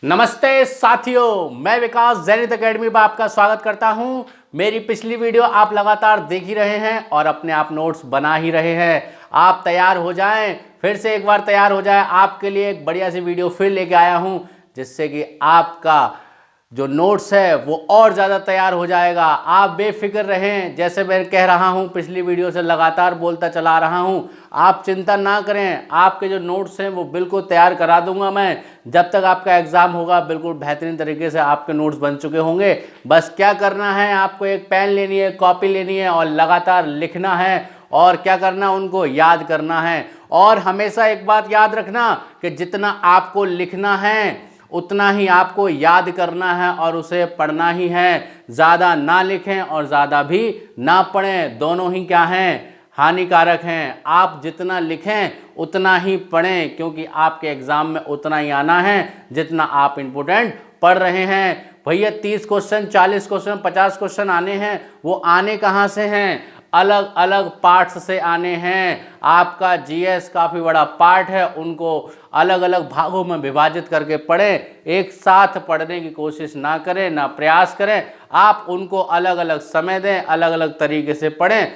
नमस्ते साथियों, मैं विकास ज़ेनिथ एकेडमी में आपका स्वागत करता हूं। मेरी पिछली वीडियो आप लगातार देख ही रहे हैं और अपने आप नोट्स बना ही रहे हैं। आप तैयार हो जाएं, फिर से एक बार तैयार हो जाएं। आपके लिए एक बढ़िया सी वीडियो फिर लेके आया हूं जिससे कि आपका जो नोट्स है वो और ज़्यादा तैयार हो जाएगा। आप बेफिक्र रहें, जैसे मैं कह रहा हूं, पिछली वीडियो से लगातार बोलता चला रहा हूं। आप चिंता ना करें, आपके जो नोट्स हैं वो बिल्कुल तैयार करा दूंगा मैं। जब तक आपका एग्ज़ाम होगा बिल्कुल बेहतरीन तरीके से आपके नोट्स बन चुके होंगे। बस क्या करना है, आपको एक पेन लेनी है, कॉपी लेनी है और लगातार लिखना है और क्या करना, उनको याद करना है। और हमेशा एक बात याद रखना कि जितना आपको लिखना है उतना ही आपको याद करना है और उसे पढ़ना ही है। ज़्यादा ना लिखें और ज़्यादा भी ना पढ़ें, दोनों ही क्या हैं, हानिकारक हैं। आप जितना लिखें उतना ही पढ़ें, क्योंकि आपके एग्ज़ाम में उतना ही आना है जितना आप इम्पोर्टेंट पढ़ रहे हैं। भैया 30 क्वेश्चन, 40 क्वेश्चन, 50 क्वेश्चन आने हैं, वो आने कहाँ से हैं? अलग अलग पार्ट्स से आने हैं। आपका जीएस काफ़ी बड़ा पार्ट है, उनको अलग अलग भागों में विभाजित करके पढ़ें। एक साथ पढ़ने की कोशिश ना करें, ना प्रयास करें। आप उनको अलग अलग समय दें, अलग अलग तरीके से पढ़ें।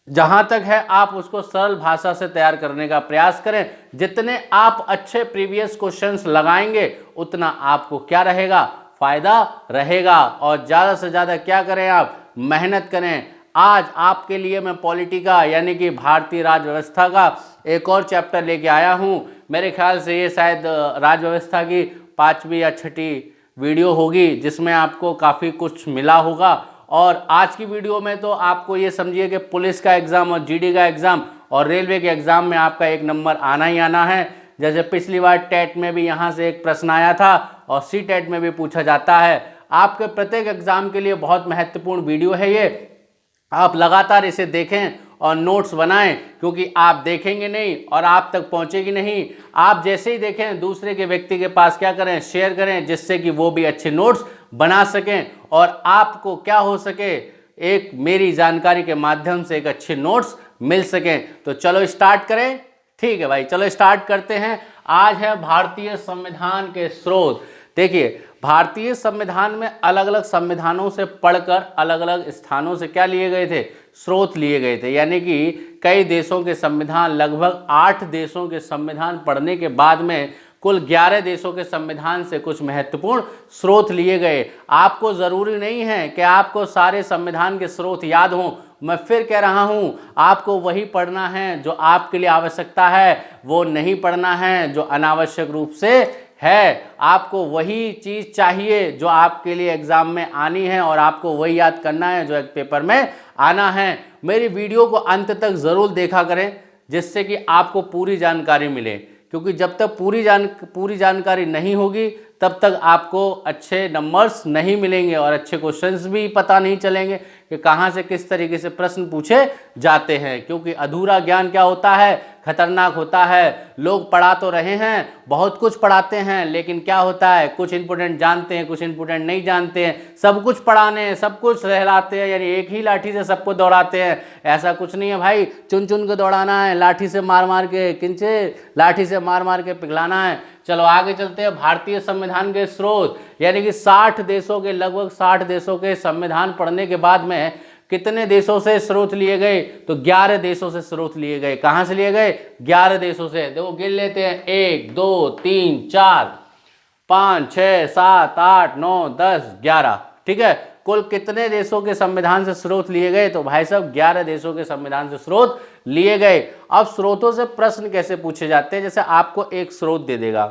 जहां तक है आप उसको सरल भाषा से तैयार करने का प्रयास करें। जितने आप अच्छे प्रीवियस क्वेश्चंस लगाएंगे उतना आपको क्या रहेगा, फायदा रहेगा। और ज़्यादा से ज़्यादा क्या करें, आप मेहनत करें। आज आपके लिए मैं पॉलिटी का यानी कि भारतीय राज्य व्यवस्था का एक और चैप्टर लेके आया हूं। मेरे ख्याल से ये शायद राज्य व्यवस्था की 5वीं या 6ठी वीडियो होगी जिसमें आपको काफ़ी कुछ मिला होगा। और आज की वीडियो में तो आपको ये समझिए कि पुलिस का एग्ज़ाम और जीडी का एग्ज़ाम और रेलवे के एग्ज़ाम में आपका एक नंबर आना ही आना है। जैसे पिछली बार टेट में भी यहाँ से एक प्रश्न आया था और सी टेट में भी पूछा जाता है। आपके प्रत्येक एग्ज़ाम के लिए बहुत महत्वपूर्ण वीडियो है ये। आप लगातार इसे देखें और नोट्स बनाएं, क्योंकि आप देखेंगे नहीं और आप तक पहुंचेगी नहीं। आप जैसे ही देखें दूसरे के व्यक्ति के पास क्या करें, शेयर करें, जिससे कि वो भी अच्छे नोट्स बना सकें और आपको क्या हो सके, एक मेरी जानकारी के माध्यम से एक अच्छे नोट्स मिल सकें। तो चलो स्टार्ट करें। ठीक है भाई, चलो स्टार्ट करते हैं। आज है भारतीय संविधान के स्रोत। देखिए, भारतीय संविधान में अलग अलग संविधानों से पढ़कर अलग अलग स्थानों से क्या लिए गए थे, स्रोत लिए गए थे। यानी कि कई देशों के संविधान, लगभग 8 देशों के संविधान पढ़ने के बाद में कुल 11 देशों के संविधान से कुछ महत्वपूर्ण स्रोत लिए गए। आपको ज़रूरी नहीं है कि आपको सारे संविधान के स्रोत याद हों। मैं फिर कह रहा हूं, आपको वही पढ़ना है जो आपके लिए आवश्यकता है, वो नहीं पढ़ना है जो अनावश्यक रूप से है। आपको वही चीज़ चाहिए जो आपके लिए एग्ज़ाम में आनी है और आपको वही याद करना है जो एक पेपर में आना है। मेरी वीडियो को अंत तक ज़रूर देखा करें जिससे कि आपको पूरी जानकारी मिले, क्योंकि जब तक पूरी जानकारी नहीं होगी तब तक आपको अच्छे नंबर्स नहीं मिलेंगे और अच्छे क्वेश्चंस भी पता नहीं चलेंगे कि कहाँ से किस तरीके से प्रश्न पूछे जाते हैं। क्योंकि अधूरा ज्ञान क्या होता है, खतरनाक होता है। लोग पढ़ा तो रहे हैं, बहुत कुछ पढ़ाते हैं, लेकिन क्या होता है, कुछ इंपोर्टेंट जानते हैं, कुछ इंपोर्टेंट नहीं जानते हैं। सब कुछ पढ़ाने हैं, सब कुछ सहलाते हैं, यानी एक ही लाठी से सबको दौड़ाते हैं। ऐसा कुछ नहीं है भाई, चुन चुन के दौड़ाना है, लाठी से मार मार के, किंचे लाठी से मार मार के पिघलाना है। चलो आगे चलते हैं। भारतीय संविधान के स्रोत, यानी कि 60 देशों के, लगभग 60 देशों के संविधान पढ़ने के बाद में कितने देशों से स्रोत लिए गए, तो 11 देशों से स्रोत लिए गए। कहां से लिए गए, 11 देशों से। देखो गिन लेते हैं, 1 2 3 4 5 6 7 8 9 10 11। ठीक है, कुल कितने देशों के संविधान से स्रोत लिए गए, तो भाई साहब 11 देशों के संविधान से स्रोत लिए गए। अब स्रोतों से प्रश्न कैसे पूछे जाते हैं, जैसे आपको एक स्रोत दे देगा,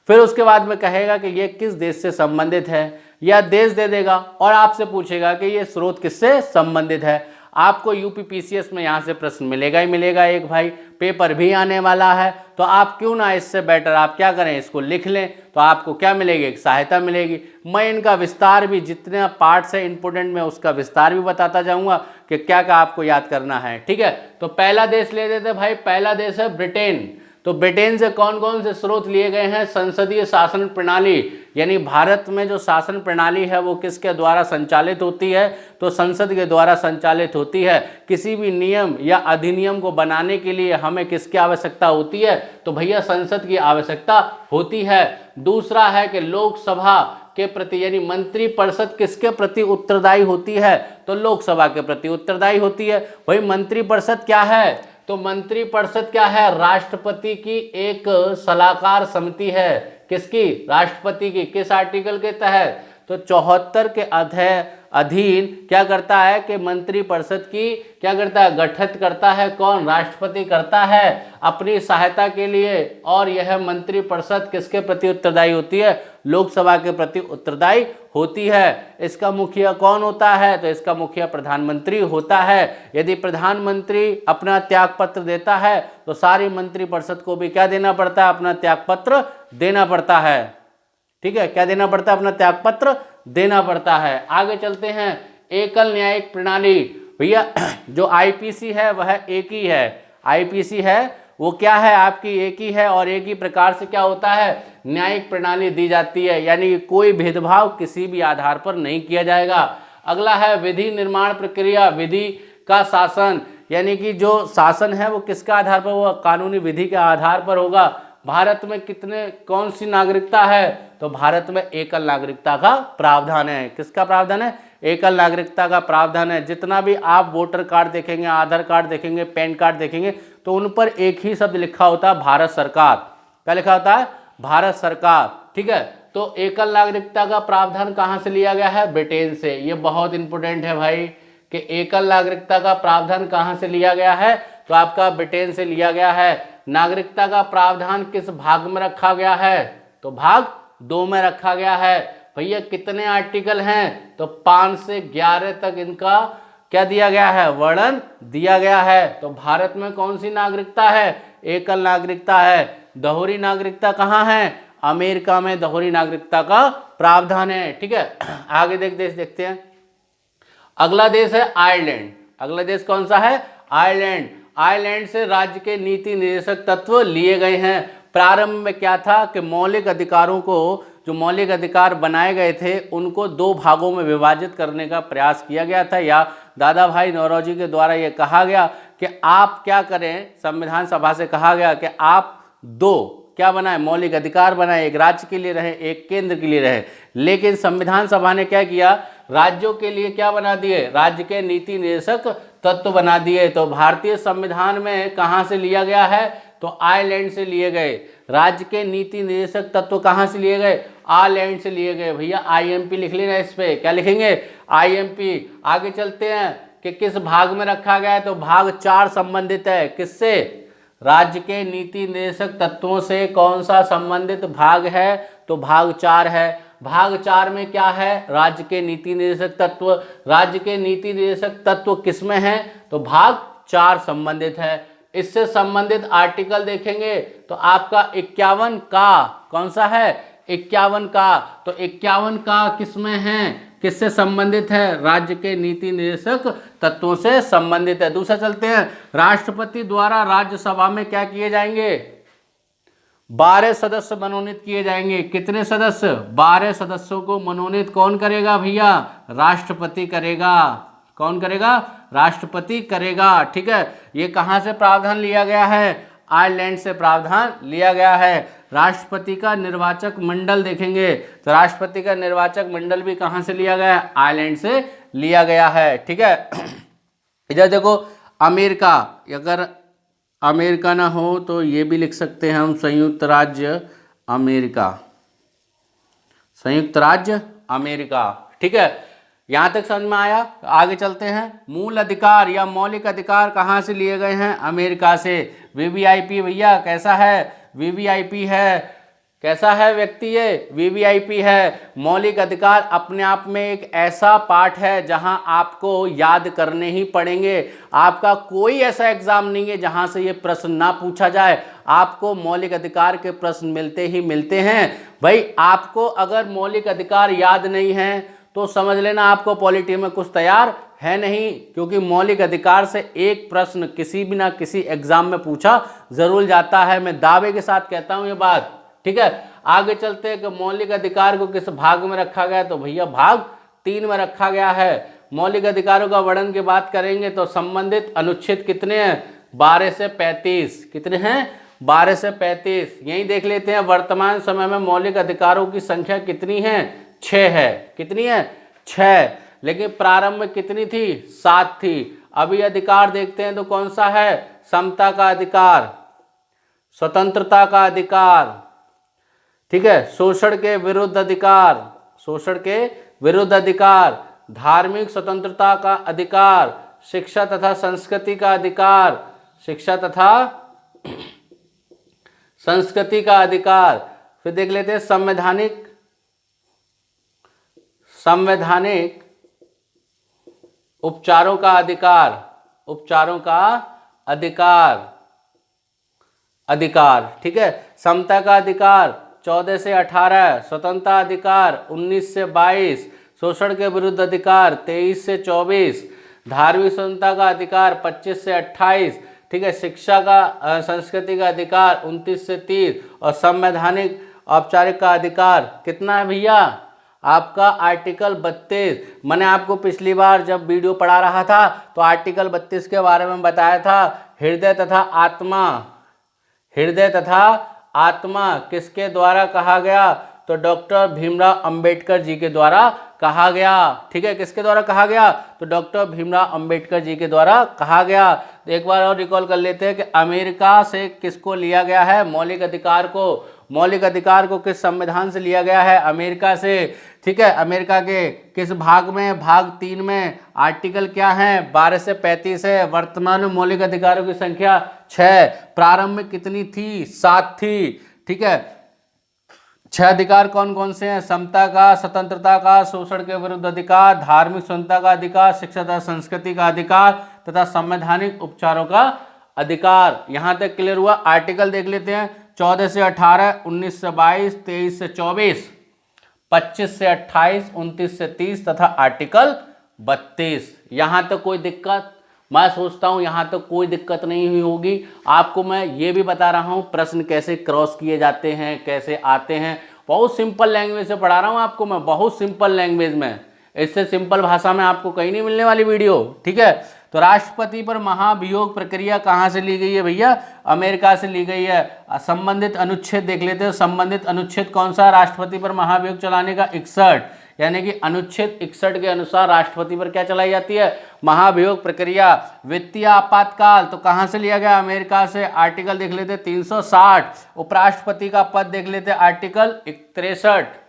फिर उसके बाद में कहेगा कि ये किस देश से संबंधित है, या देश दे देगा और आपसे पूछेगा कि ये स्रोत किससे संबंधित है। आपको यूपीपीसीएस में यहाँ से प्रश्न मिलेगा ही मिलेगा एक भाई, पेपर भी आने वाला है। तो आप क्यों ना इससे बेटर आप क्या करें, इसको लिख लें, तो आपको क्या मिलेगी, एक सहायता मिलेगी। मैं इनका विस्तार भी, जितने पार्ट्स है इंपोर्टेंट, में उसका विस्तार भी बताता जाऊंगा कि क्या क्या आपको याद करना है। ठीक है, तो पहला देश ले लेते भाई, पहला देश है ब्रिटेन। तो ब्रिटेन से कौन कौन से स्रोत लिए गए हैं? संसदीय शासन प्रणाली, यानी भारत में जो शासन प्रणाली है वो किसके द्वारा संचालित होती है? तो संसद के द्वारा संचालित होती है। किसी भी नियम या अधिनियम को बनाने के लिए हमें किसकी आवश्यकता होती है? तो भैया संसद की आवश्यकता होती है। दूसरा है कि लोकसभा के प्रति, यानी मंत्रिपरिषद किसके प्रति उत्तरदायी होती है? तो लोकसभा के प्रति उत्तरदायी होती है। वही मंत्रिपरिषद क्या है? तो मंत्रिपरिषद क्या है? राष्ट्रपति की एक सलाहकार समिति है। किसकी? राष्ट्रपति की। किस आर्टिकल के तहत? तो 74 के अधीन क्या करता है कि मंत्रिपरिषद की क्या करता है? गठित करता है। कौन? राष्ट्रपति करता है अपनी सहायता के लिए। और यह मंत्रिपरिषद किसके प्रति उत्तरदायी होती है? लोकसभा के प्रति उत्तरदायी होती है। इसका मुखिया कौन होता है? तो इसका मुखिया प्रधानमंत्री होता है। यदि प्रधानमंत्री अपना त्यागपत्र देता है तो सारी मंत्रिपरिषद को भी क्या देना पड़ता है? अपना त्यागपत्र देना पड़ता है। ठीक है, क्या देना पड़ता है? अपना त्यागपत्र देना पड़ता है। आगे चलते हैं। एकल न्यायिक प्रणाली, भैया जो आईपीसी है वह एक ही है। आईपीसी है वो क्या है? आपकी एक ही है और एक ही प्रकार से क्या होता है? न्यायिक प्रणाली दी जाती है, यानी कोई भेदभाव किसी भी आधार पर नहीं किया जाएगा। अगला है विधि निर्माण प्रक्रिया, विधि का शासन, यानी कि जो शासन है वो किसका आधार पर? वो कानूनी विधि के आधार पर होगा। भारत में कौन सी नागरिकता है? तो भारत में एकल नागरिकता का प्रावधान है। किसका प्रावधान है? एकल नागरिकता का प्रावधान है। जितना भी आप वोटर कार्ड देखेंगे, आधार कार्ड देखेंगे, पैन कार्ड देखेंगे तो उन पर एक ही शब्द लिखा होता है, भारत सरकार। क्या लिखा होता है? भारत सरकार। ठीक है, तो एकल नागरिकता का प्रावधान कहाँ से लिया गया है? ब्रिटेन से। ये बहुत इंपोर्टेंट है भाई कि एकल नागरिकता का प्रावधान कहाँ से लिया गया है? तो आपका ब्रिटेन से लिया गया है। नागरिकता का प्रावधान किस भाग में रखा गया है? तो भाग 2 में रखा गया है। भैया कितने आर्टिकल हैं? तो 5 से 11 तक इनका क्या दिया गया है? वर्णन दिया गया है। तो भारत में कौन सी नागरिकता है? एकल नागरिकता है। दोहरी नागरिकता कहाँ है? अमेरिका में दोहरी नागरिकता का प्रावधान है। ठीक है, आगे देखते हैं। अगला देश है आयरलैंड। अगला देश कौन सा है? आयरलैंड। आयरलैंड से राज्य के नीति निर्देशक तत्व लिए गए हैं। प्रारंभ में क्या था कि मौलिक अधिकारों को, जो मौलिक अधिकार बनाए गए थे उनको 2 भागों में विभाजित करने का प्रयास किया गया था, या दादा भाई नौरोजी के द्वारा ये कहा गया कि आप क्या करें, संविधान सभा से कहा गया कि आप 2 क्या बनाए? मौलिक अधिकार बनाए, एक राज्य के लिए रहे, एक केंद्र के लिए रहे। लेकिन संविधान सभा ने क्या किया? राज्यों के लिए क्या बना दिए? राज्य के नीति निर्देशक तत्व बना दिए। तो भारतीय संविधान में कहाँ से लिया गया है? तो आयरलैंड से लिए गए। राज्य के नीति निर्देशक तत्व कहाँ से लिए गए? आयरलैंड से लिए गए। भैया आईएमपी लिख लेना, इस पे क्या लिखेंगे? आईएमपी। आगे चलते हैं कि किस भाग में रखा गया है? तो भाग 4 संबंधित है। किससे? राज्य के नीति निर्देशक तत्वों से। कौन सा संबंधित भाग है? तो भाग 4 है। भाग 4 में क्या है? राज्य के नीति निर्देशक तत्व। राज्य के नीति निर्देशक तत्व किसमें है? तो भाग 4 संबंधित है। इससे संबंधित आर्टिकल देखेंगे तो आपका 51 का कौन सा है? 51 का। तो 51 का किसमें है? किससे संबंधित है? राज्य के नीति निर्देशक तत्वों से संबंधित है। दूसरा चलते हैं। राष्ट्रपति द्वारा राज्यसभा में क्या किए जाएंगे? 12 सदस्य मनोनीत किए जाएंगे। कितने सदस्य? 12 सदस्यों को मनोनीत कौन करेगा भैया? राष्ट्रपति करेगा। कौन करेगा? राष्ट्रपति करेगा। ठीक है, ये कहाँ से प्रावधान लिया गया है? आयरलैंड से प्रावधान लिया गया है। राष्ट्रपति का निर्वाचक मंडल देखेंगे तो राष्ट्रपति का निर्वाचक मंडल भी कहाँ से लिया गया है? आयरलैंड से लिया गया है। ठीक है, इधर देखो अमेरिका। अगर अमेरिका ना हो तो ये भी लिख सकते हैं हम, संयुक्त राज्य अमेरिका। संयुक्त राज्य अमेरिका। ठीक है, यहाँ तक समझ में आया? आगे चलते हैं। मूल अधिकार या मौलिक अधिकार कहाँ से लिए गए हैं? अमेरिका से। वीवीआईपी भैया कैसा है? वीवीआईपी है। कैसा है व्यक्ति ये? वीवीआईपी है। मौलिक अधिकार अपने आप में एक ऐसा पार्ट है जहां आपको याद करने ही पड़ेंगे। आपका कोई ऐसा एग्जाम नहीं है जहां से ये प्रश्न ना पूछा जाए। आपको मौलिक अधिकार के प्रश्न मिलते ही मिलते हैं। भाई आपको अगर मौलिक अधिकार याद नहीं है तो समझ लेना आपको पॉलिटी में कुछ तैयार है नहीं, क्योंकि मौलिक अधिकार से एक प्रश्न किसी भी ना किसी एग्जाम में पूछा जरूर जाता है। मैं दावे के साथ कहता हूं ये बात, ठीक है। आगे चलते हैं कि मौलिक अधिकार को किस भाग में रखा गया, तो भैया भाग 3 में रखा गया है। मौलिक अधिकारों का वर्णन की बात करेंगे तो संबंधित अनुच्छेद कितने हैं, 12 से 35। कितने हैं, 12 से 35। यही देख लेते हैं वर्तमान समय में मौलिक अधिकारों की संख्या कितनी है, 6 है। कितनी है, 6। लेकिन प्रारंभ में कितनी थी, 7 थी। अभी अधिकार देखते हैं तो कौन सा है, समता का अधिकार, स्वतंत्रता का अधिकार, ठीक है, शोषण के विरुद्ध अधिकार, शोषण के विरुद्ध अधिकार, धार्मिक स्वतंत्रता का अधिकार, शिक्षा तथा संस्कृति का अधिकार, शिक्षा तथा संस्कृति का अधिकार। फिर देख लेते हैं संवैधानिक उपचारों का अधिकार, उपचारों का अधिकार, ठीक है। समता का अधिकार 14 से 18, स्वतंत्रता अधिकार 19 से 22, शोषण के विरुद्ध अधिकार 23 से 24, धार्मिक स्वतंत्रता का अधिकार 25 से 28, ठीक है। शिक्षा का संस्कृति का अधिकार 29 से 30 और संवैधानिक औपचारिक का अधिकार कितना है भैया, आपका आर्टिकल 32। मैंने आपको पिछली बार जब वीडियो पढ़ा रहा था तो आर्टिकल 32 के बारे में बताया था। हृदय तथा आत्मा किसके द्वारा कहा गया, तो डॉक्टर भीमराव अंबेडकर जी के द्वारा कहा गया, ठीक है। किसके द्वारा कहा गया, तो डॉक्टर भीमराव अंबेडकर जी के द्वारा कहा गया। तो एक बार और रिकॉल कर लेते हैं कि अमेरिका से किसको लिया गया है, मौलिक अधिकार को। मौलिक अधिकार को किस संविधान से लिया गया है, अमेरिका से, ठीक है। अमेरिका के किस भाग में, भाग 3 में। आर्टिकल क्या है, 12 से 35 है। वर्तमान में मौलिक अधिकारों की संख्या 6, प्रारंभ में कितनी थी, 7 थी, ठीक है। 6 अधिकार कौन कौन से हैं, समता का, स्वतंत्रता का, शोषण के विरुद्ध अधिकार, धार्मिक स्वतंत्रता का अधिकार, शिक्षा तथा संस्कृति का अधिकार तथा संवैधानिक उपचारों का अधिकार। यहां तक क्लियर हुआ। आर्टिकल देख लेते हैं, 14 से 18, 19 से 22, 23 से 24, 25 से 28, 29 से 30 तथा आर्टिकल 32। यहां तक कोई दिक्कत, मैं सोचता हूं यहां तक कोई दिक्कत नहीं हुई होगी। आपको मैं ये भी बता रहा हूं प्रश्न कैसे क्रॉस किए जाते हैं, कैसे आते हैं। बहुत सिंपल लैंग्वेज से पढ़ा रहा हूं आपको मैं, बहुत सिंपल लैंग्वेज में। इससे सिंपल भाषा में आपको कहीं नहीं मिलने वाली वीडियो, ठीक है। तो राष्ट्रपति पर महाभियोग प्रक्रिया कहां से ली गई है भैया, अमेरिका से ली गई है। संबंधित अनुच्छेद देख लेते हैं, संबंधित अनुच्छेद कौन सा, राष्ट्रपति पर महाभियोग चलाने का 61, यानी कि अनुच्छेद 61 के अनुसार राष्ट्रपति पर क्या चलाई जाती है, महाभियोग प्रक्रिया। वित्तीय आपातकाल तो कहां से लिया गया, अमेरिका से। आर्टिकल देख लेते 360। उपराष्ट्रपति का पद देख लेते आर्टिकल 63।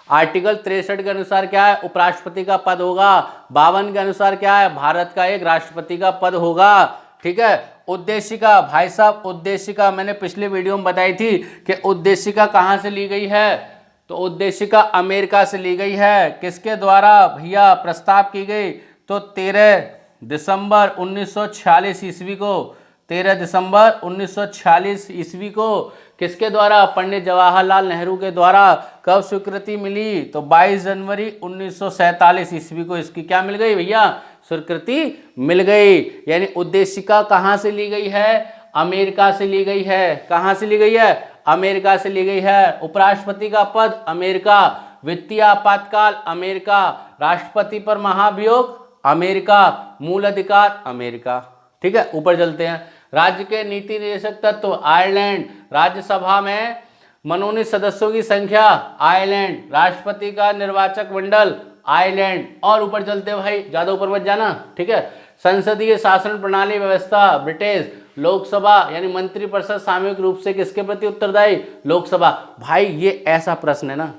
आर्टिकल 63 के अनुसार क्या है, उपराष्ट्रपति का पद होगा। 52 के अनुसार क्या है, भारत का एक राष्ट्रपति का पद होगा, ठीक है। उद्देशिका भाई साहब, उद्देशिका मैंने पिछले वीडियो में बताई थी कि उद्देशिका कहां से ली गई है, तो उद्देशिका अमेरिका से ली गई है। किसके द्वारा भैया प्रस्ताव की गई, तो 13 दिसंबर 1946 ईस्वी को, 13 दिसंबर 1946 ईस्वी को किसके द्वारा, पंडित जवाहरलाल नेहरू के द्वारा। कब स्वीकृति मिली, तो 22 जनवरी 1947 ईस्वी को इसकी क्या मिल गई भैया, स्वीकृति मिल गई। यानी उद्देशिका कहां से ली गई है, अमेरिका से ली गई है। कहां से ली गई है, अमेरिका से ली गई है। उपराष्ट्रपति का पद अमेरिका, वित्तीय आपातकाल अमेरिका, राष्ट्रपति पर महाभियोग अमेरिका, मूल अधिकार अमेरिका, ठीक है। ऊपर चलते हैं। राज्य के नीति निर्देशक तत्व आयरलैंड, राज्यसभा में मनोनीत सदस्यों की संख्या आयरलैंड, राष्ट्रपति का निर्वाचक मंडल आयरलैंड। और ऊपर चलते हैं भाई, ज्यादा ऊपर मत जाना, ठीक है। संसदीय शासन प्रणाली व्यवस्था ब्रिटिश, लोकसभा यानी मंत्रिपरिषद सामूहिक रूप से किसके प्रति उत्तरदायी, लोकसभा। भाई ये ऐसा प्रश्न है ना,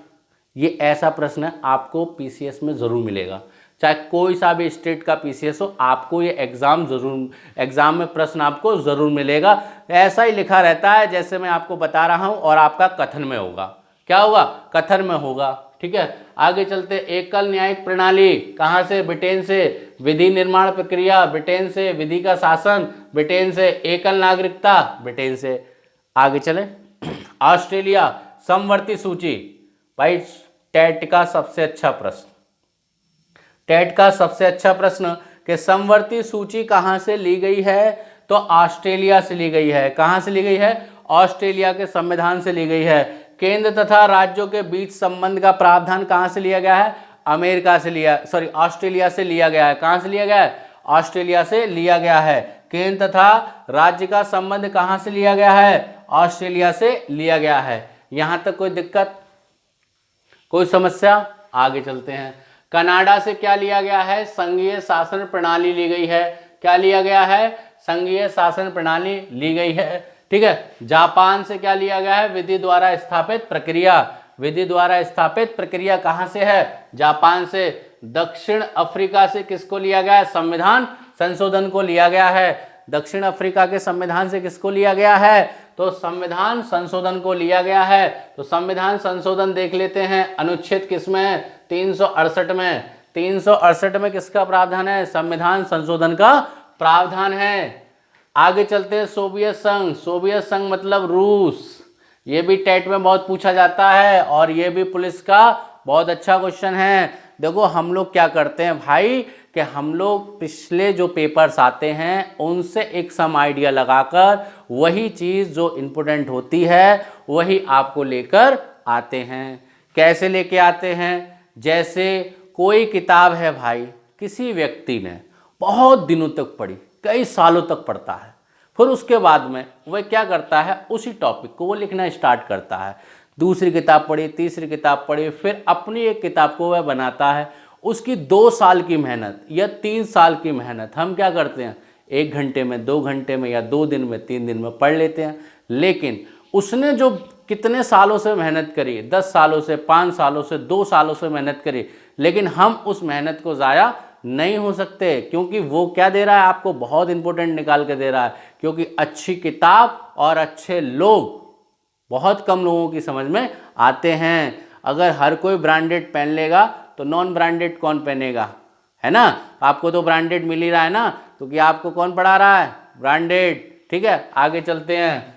ये ऐसा प्रश्न है आपको पीसीएस में जरूर मिलेगा, चाहे कोई सा भी स्टेट का पीसीएस हो, आपको ये एग्जाम में प्रश्न आपको जरूर मिलेगा। ऐसा ही लिखा रहता है जैसे मैं आपको बता रहा हूं, और आपका कथन में होगा। क्या होगा, कथन में होगा, ठीक है। आगे चलते, एकल न्यायिक प्रणाली कहां से, ब्रिटेन से। विधि निर्माण प्रक्रिया ब्रिटेन से, विधि का शासन ब्रिटेन से, एकल नागरिकता ब्रिटेन से। आगे चले, ऑस्ट्रेलिया समवर्ती सूची। भाई टेट का सबसे अच्छा प्रश्न, टेट का सबसे अच्छा प्रश्न कि समवर्ती सूची कहां से ली गई है? तो ऑस्ट्रेलिया से ली गई है। कहां से ली गई है? ऑस्ट्रेलिया के संविधान से ली गई है। केंद्र तथा राज्यों के बीच संबंध का प्रावधान कहां से लिया गया है? अमेरिका से लिया, सॉरी ऑस्ट्रेलिया से लिया गया है। कहां से लिया गया है? ऑस्ट्रेलिया से लिया गया है। केंद्र तथा राज्य का संबंध कहां से लिया गया है? ऑस्ट्रेलिया से लिया गया है। यहां तक कोई दिक्कत, कोई समस्या? आगे चलते हैं। कनाडा से क्या लिया गया है? संघीय शासन प्रणाली ली गई है। क्या लिया गया है? संघीय शासन प्रणाली ली गई है। ठीक है। जापान से क्या लिया गया है? विधि द्वारा स्थापित प्रक्रिया। विधि द्वारा स्थापित प्रक्रिया कहां से है? जापान से। दक्षिण अफ्रीका से किसको लिया गया है? संविधान संशोधन को लिया गया है। दक्षिण अफ्रीका के संविधान से किसको लिया गया है? तो संविधान संशोधन को लिया गया है। तो संविधान संशोधन देख लेते हैं। अनुच्छेद किसमें है? 368 में। 368 में किसका प्रावधान है? संविधान संशोधन का प्रावधान है। आगे चलते हैं। सोवियत संघ। सोवियत संघ मतलब रूस। ये भी टेट में बहुत पूछा जाता है और ये भी पुलिस का बहुत अच्छा क्वेश्चन है। देखो हम लोग क्या करते हैं भाई कि हम लोग पिछले जो पेपर्स आते हैं उनसे एक सम आइडिया लगाकर वही चीज़ जो इम्पोर्टेंट होती है वही आपको लेकर आते हैं। कैसे लेके आते हैं? जैसे कोई किताब है भाई, किसी व्यक्ति ने बहुत दिनों तक पढ़ी, कई सालों तक पढ़ता है, फिर उसके बाद में वह क्या करता है? उसी टॉपिक को वो लिखना स्टार्ट करता है। दूसरी किताब पढ़ी, तीसरी किताब पढ़ी, फिर अपनी एक किताब को वह बनाता है। उसकी 2 साल की मेहनत या 3 साल की मेहनत हम क्या करते हैं? 1 घंटे में, 2 घंटे में या 2 दिन में, 3 दिन में पढ़ लेते हैं। लेकिन उसने जो कितने सालों से मेहनत करी, 10 सालों से, 5 सालों से, 2 सालों से मेहनत करी, लेकिन हम उस मेहनत को ज़ाया नहीं हो सकते क्योंकि वो क्या दे रहा है आपको? बहुत इंपॉर्टेंट निकाल के दे रहा है। क्योंकि अच्छी किताब और अच्छे लोग बहुत कम लोगों की समझ में आते हैं। अगर हर कोई ब्रांडेड पहन लेगा तो नॉन ब्रांडेड कौन पहनेगा? है ना? आपको तो ब्रांडेड मिल ही रहा है ना, क्योंकि आपको कौन पढ़ा रहा है? ब्रांडेड। ठीक है। आगे चलते हैं।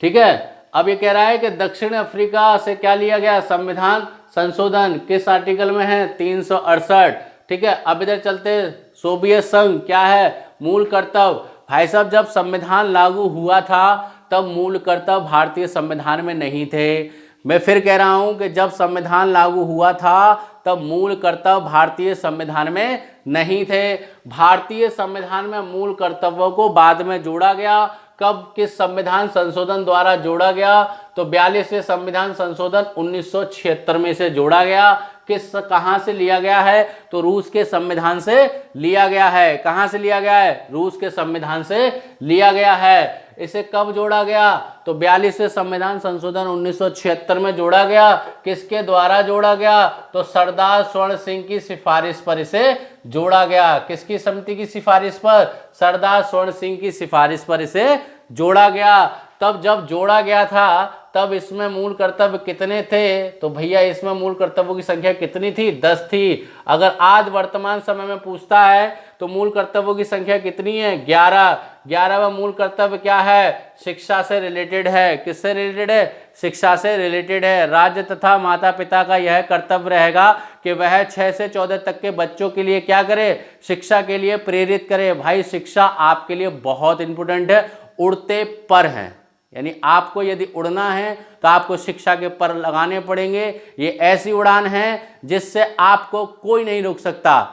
ठीक है। अब ये कह रहा है कि दक्षिण अफ्रीका से क्या लिया गया? संविधान संशोधन। किस आर्टिकल में है? 368। ठीक है। अब इधर चलते। सोवियत संघ क्या है? मूल कर्तव्य। भाई साहब जब संविधान लागू हुआ था तब मूल कर्तव्य भारतीय संविधान में नहीं थे। मैं फिर कह रहा हूं कि जब संविधान लागू हुआ था तब मूल कर्तव्य भारतीय संविधान में नहीं थे। भारतीय संविधान में मूल कर्तव्यों को बाद में जोड़ा गया। कब? किस संविधान संशोधन द्वारा जोड़ा गया? तो 42वें संविधान संशोधन 1976 में से जोड़ा गया। कहां से लिया गया है? तो रूस के संविधान से लिया गया है। कहां से लिया गया है? रूस के संविधान से लिया गया है। इसे कब जोड़ा गया? तो 42वें संविधान संशोधन 1976 में जोड़ा गया। किसके द्वारा जोड़ा गया? तो सरदार स्वर्ण सिंह की सिफारिश पर इसे जोड़ा गया। किसकी समिति की सिफारिश पर? सरदार स्वर्ण सिंह की सिफारिश पर इसे जोड़ा गया। तब जब जोड़ा गया था तब इसमें मूल कर्तव्य कितने थे? तो भैया इसमें मूल कर्तव्यों की संख्या कितनी थी? 10 थी। अगर आज वर्तमान समय में पूछता है तो मूल कर्तव्यों की संख्या कितनी है? 11। 11वां मूल कर्तव्य क्या है? शिक्षा से रिलेटेड है। किससे रिलेटेड है? शिक्षा से रिलेटेड है। राज्य तथा माता पिता का यह कर्तव्य रहेगा कि वह 6 से 14 तक के बच्चों के लिए क्या करे? शिक्षा के लिए प्रेरित करे। भाई शिक्षा आपके लिए बहुत इंपॉर्टेंट है। उड़ते पर हैं, यानी आपको यदि उड़ना है तो आपको शिक्षा के पर लगाने पड़ेंगे। ये ऐसी उड़ान है जिससे आपको कोई नहीं रोक सकता।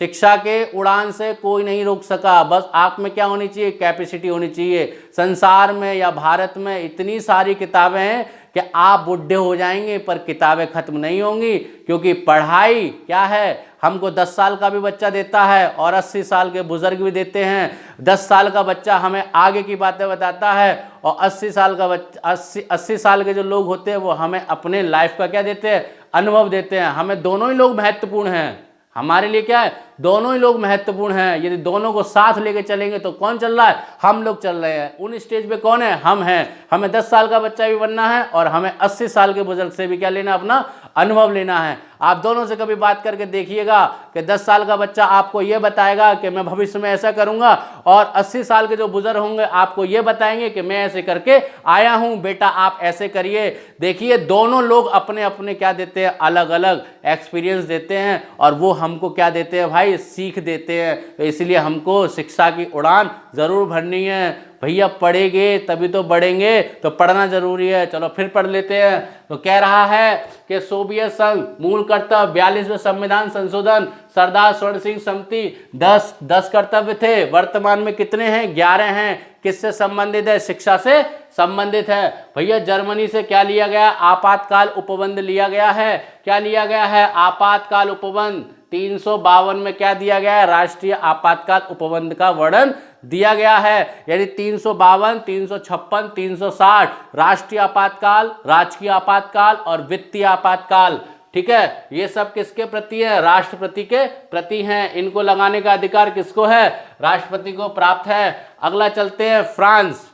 शिक्षा के उड़ान से कोई नहीं रोक सका। बस आप में क्या होनी चाहिए? कैपेसिटी होनी चाहिए। संसार में या भारत में इतनी सारी किताबें हैं कि आप बुढ़े हो जाएंगे पर किताबें खत्म नहीं होंगी, क्योंकि पढ़ाई क्या है? हमको 10 साल का भी बच्चा देता है और 80 साल के बुजुर्ग भी देते हैं। 10 साल का बच्चा हमें आगे की बातें बताता है और 80 साल का बच्चा 80 साल के जो लोग होते हैं वो हमें अपने लाइफ का क्या देते हैं? अनुभव देते हैं। हमें दोनों ही लोग महत्वपूर्ण हैं। हमारे लिए क्या है? दोनों ही लोग महत्वपूर्ण हैं। यदि दोनों को साथ लेके चलेंगे तो कौन चल रहा है? हम लोग चल रहे हैं। उन स्टेज पे कौन है? हम हैं। हमें 10 साल का बच्चा भी बनना है और हमें 80 साल के बुजुर्ग से भी क्या लेना? अपना अनुभव लेना है। आप दोनों से कभी बात करके देखिएगा कि 10 साल का बच्चा आपको ये बताएगा कि मैं भविष्य में ऐसा करूंगा, और 80 साल के जो बुजुर्ग होंगे आपको ये बताएंगे कि मैं ऐसे करके आया हूं, बेटा आप ऐसे करिए। देखिए दोनों लोग अपने अपने क्या देते हैं, अलग अलग एक्सपीरियंस देते हैं, और वो हमको क्या देते हैं भाई, सीख देते हैं। तो इसलिए हमको शिक्षा की उड़ान जरूर भरनी है भैया। पढ़ेंगे तभी तो बढ़ेंगे, तो पढ़ना जरूरी है। चलो फिर पढ़ लेते हैं। तो कह रहा है कि सोवियत संघ मूल कर्तव्य 42वें संविधान संशोधन, सरदार स्वर्ण सिंह समिति 10 कर्तव्य थे, वर्तमान में कितने हैं, 11 हैं। किससे संबंधित है, शिक्षा से संबंधित है। भैया जर्मनी से क्या लिया गया, आपातकाल उपबंध लिया गया है। क्या लिया गया है, आपातकाल उपबंध। 352 में क्या दिया गया है, राष्ट्रीय आपातकाल उपबंध का वर्णन दिया गया है। यानी 352, 356, 360 राष्ट्रीय आपातकाल, राजकीय आपातकाल और वित्तीय आपातकाल। ठीक है, ये सब किसके प्रति है, राष्ट्रपति के प्रति हैं। इनको लगाने का अधिकार किसको है, राष्ट्रपति को प्राप्त है। अगला चलते हैं, फ्रांस।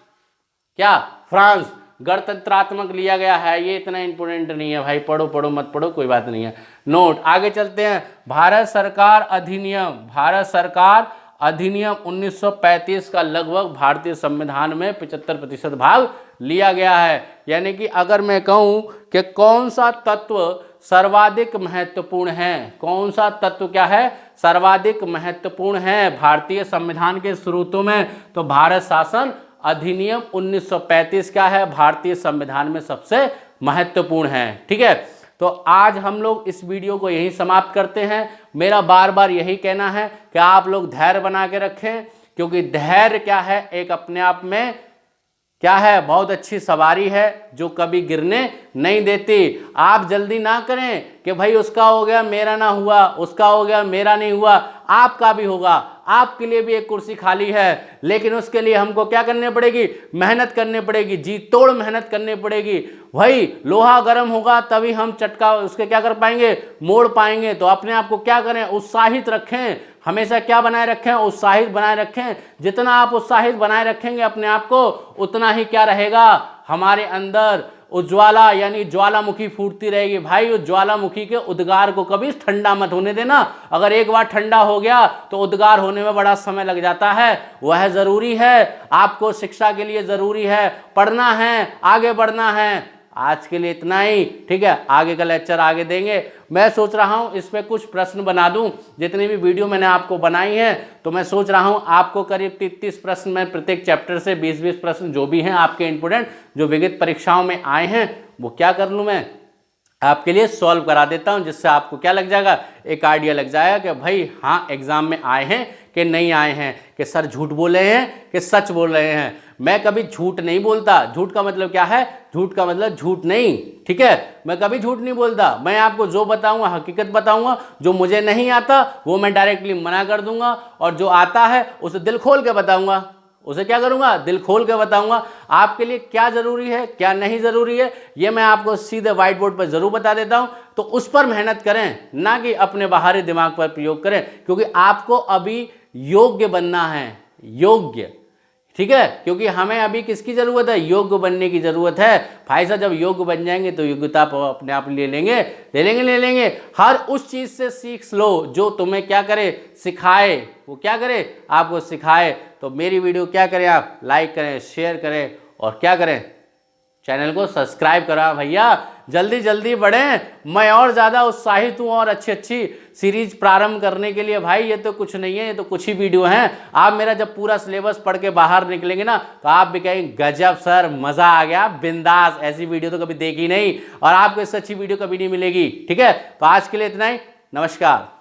क्या, फ्रांस गणतंत्रात्मक लिया गया है। ये इतना इंपोर्टेंट नहीं है भाई, पढ़ो पढ़ो मत पढ़ो कोई बात नहीं है, नोट। आगे चलते हैं, भारत सरकार अधिनियम। भारत सरकार अधिनियम 1935 का लगभग भारतीय संविधान में 75% भाग लिया गया है। यानी कि अगर मैं कहूं कि कौन सा तत्व सर्वाधिक महत्वपूर्ण है, कौन सा तत्व क्या है, सर्वाधिक महत्वपूर्ण है भारतीय संविधान के स्रोतों में, तो भारत शासन अधिनियम 1935 क्या है, भारतीय संविधान में सबसे महत्वपूर्ण है। ठीक है, तो आज हम लोग इस वीडियो को यहीं समाप्त करते हैं। मेरा बार बार यही कहना है कि आप लोग धैर्य बना के रखें, क्योंकि धैर्य क्या है, एक अपने आप में क्या है, बहुत अच्छी सवारी है जो कभी गिरने नहीं देती। आप जल्दी ना करें कि भाई उसका हो गया मेरा ना हुआ, उसका हो गया मेरा नहीं हुआ। आपका भी होगा, आपके लिए भी एक कुर्सी खाली है, लेकिन उसके लिए हमको क्या करनी पड़ेगी, मेहनत करनी पड़ेगी, जी तोड़ मेहनत करनी पड़ेगी। भाई लोहा गर्म होगा तभी हम चटका उसके क्या कर पाएंगे, मोड़ पाएंगे। तो अपने आप को क्या करें, उत्साहित रखें, हमेशा क्या बनाए रखें, उत्साहित बनाए रखें। जितना आप उत्साहित बनाए रखेंगे अपने आप को, उतना ही क्या रहेगा, हमारे अंदर उज्ज्वला यानी ज्वालामुखी फूटती रहेगी। भाई उस ज्वालामुखी के उद्गार को कभी ठंडा मत होने देना। अगर एक बार ठंडा हो गया तो उद्गार होने में बड़ा समय लग जाता है। वह जरूरी है, आपको शिक्षा के लिए जरूरी है, पढ़ना है, आगे बढ़ना है। आज के लिए इतना ही, ठीक है, आगे का लेक्चर आगे देंगे। मैं सोच रहा हूं इस पे कुछ प्रश्न बना दूं। जितनी भी वीडियो मैंने आपको बनाई है, तो मैं सोच रहा हूं आपको करीब 30 प्रश्न में प्रत्येक चैप्टर से 20-20 प्रश्न जो भी हैं आपके इंपोर्टेंट, जो विगत परीक्षाओं में आए हैं, वो क्या कर लूं, मैं आपके लिए सॉल्व करा देता हूं, जिससे आपको क्या लग जाएगा, एक आइडिया लग जाएगा कि भाई हाँ एग्जाम में आए हैं कि नहीं आए हैं, कि सर झूठ बोल रहे हैं कि सच बोल रहे हैं। मैं कभी झूठ नहीं बोलता। झूठ का मतलब क्या है, झूठ का मतलब झूठ नहीं, ठीक है, मैं कभी झूठ नहीं बोलता। मैं आपको जो बताऊंगा हकीकत बताऊंगा। जो मुझे नहीं आता वो मैं डायरेक्टली मना कर दूंगा, और जो आता है उसे दिल खोल के बताऊंगा। उसे क्या करूंगा, दिल खोल के बताऊंगा। आपके लिए क्या जरूरी है क्या नहीं जरूरी है, ये मैं आपको सीधे व्हाइट बोर्ड पर जरूर बता देता हूं। तो उस पर मेहनत करें, ना कि अपने बाहरी दिमाग पर प्रयोग करें, क्योंकि आपको अभी योग्य बनना है, योग्य, ठीक है। क्योंकि हमें अभी किसकी जरूरत है, योग्य बनने की जरूरत है। भाई साहब जब योग्य बन जाएंगे तो योग्यता अपने आप ले लेंगे। हर उस चीज से सीख लो जो तुम्हें क्या करे, सिखाए। वो क्या करे, आपको सिखाए। तो मेरी वीडियो क्या करें, आप लाइक करें, शेयर करें, और क्या करें, चैनल को सब्सक्राइब करा भैया। जल्दी जल्दी बढ़ें, मैं और ज़्यादा उत्साहित हूँ और अच्छी सीरीज प्रारंभ करने के लिए। भाई ये तो कुछ नहीं है, ये तो कुछ ही वीडियो हैं। आप मेरा जब पूरा सिलेबस पढ़ के बाहर निकलेंगे ना, तो आप भी कहेंगे गजब सर, मज़ा आ गया, बिंदास, ऐसी वीडियो तो कभी देखी नहीं, और आपको इससे अच्छी वीडियो कभी नहीं मिलेगी। ठीक है, तो आज के लिए इतना ही, नमस्कार।